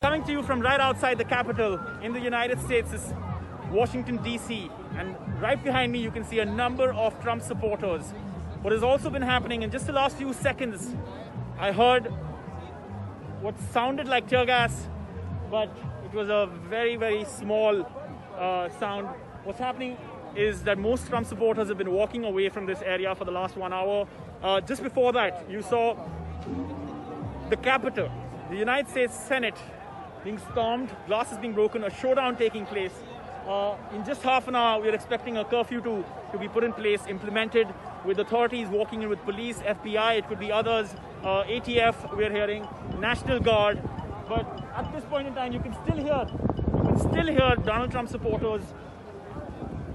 coming to you from right outside the Capitol in the United States is Washington, D.C. And right behind me, you can see a number of Trump supporters. What has also been happening in just the last few seconds, I heard what sounded like tear gas, but it was a very, very small sound. What's happening is that most Trump supporters have been walking away from this area for the last 1 hour. Just before that, you saw the Capitol, the United States Senate being stormed, glasses being broken, a showdown taking place. In just half an hour, we're expecting a curfew to be put in place, implemented, with authorities walking in with police, FBI, it could be others, ATF, we're hearing, National Guard. But at this point in time, you can still hear Donald Trump supporters,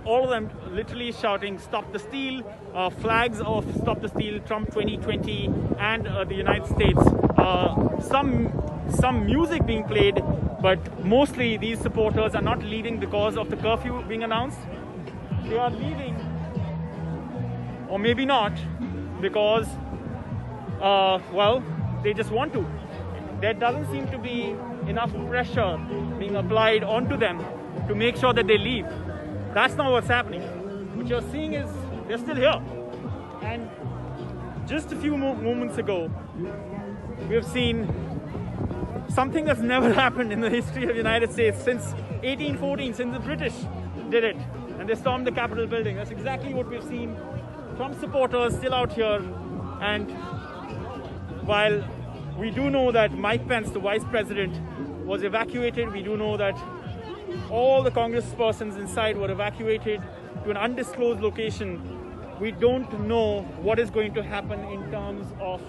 all of them literally shouting, "Stop the steal," flags of "Stop the Steal," Trump 2020, and the United States. Some music being played, but mostly these supporters are not leaving because of the curfew being announced. They are leaving, or maybe not, because, well, they just want to. There doesn't seem to be enough pressure being applied onto them to make sure that they leave. That's not what's happening. What you're seeing is they're still here. And just a few moments ago, we've seen something that's never happened in the history of the United States since 1814, since the British did it. And they stormed the Capitol building. That's exactly what we've seen. Trump supporters still out here. And while we do know that Mike Pence, the vice president, was evacuated, we do know that all the congresspersons inside were evacuated to an undisclosed location. We don't know what is going to happen in terms of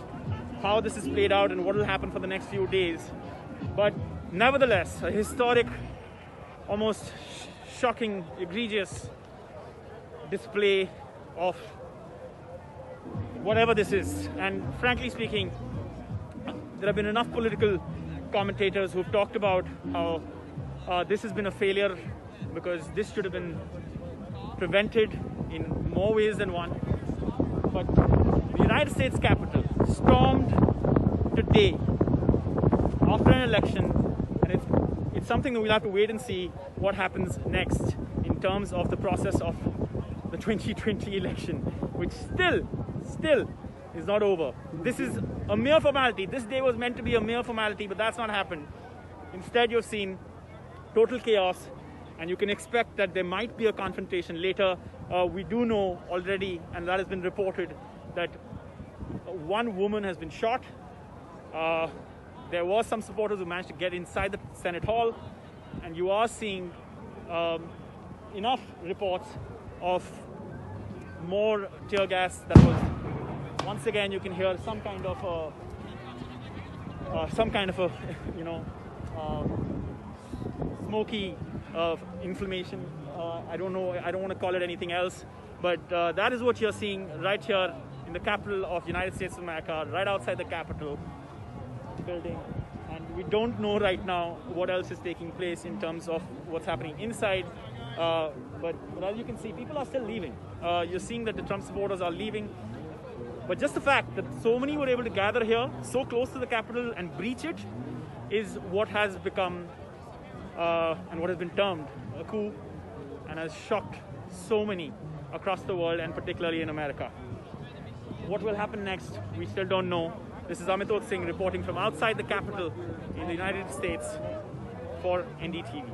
how this is played out and what will happen for the next few days. But nevertheless, a historic, almost shocking, egregious display of whatever this is. And frankly speaking, there have been enough political commentators who've talked about how this has been a failure because this should have been prevented in more ways than one. But the United States Capitol stormed today after an election, and it's something that we'll have to wait and see what happens next in terms of the process of the 2020 election, which still is not over. This is a mere formality. This day was meant to be a mere formality, but that's not happened. Instead, you've seen total chaos, and you can expect that there might be a confrontation later. We do know already, and that has been reported, that one woman has been shot. There was some supporters who managed to get inside the Senate Hall, and you are seeing enough reports of more tear gas that was, once again, you can hear some kind of a smoky inflammation. I don't know, I don't want to call it anything else, but that is what you're seeing right here in the capital of United States of America, right outside the Capitol building. And we don't know right now what else is taking place in terms of what's happening inside, but as you can see, people are still leaving. You're seeing that the Trump supporters are leaving, but just the fact that so many were able to gather here, so close to the Capitol, and breach it is what has become and what has been termed a coup, and has shocked so many across the world, and particularly in America. What will happen next, we still don't know. This is Amitoj Singh reporting from outside the Capitol in the United States for NDTV.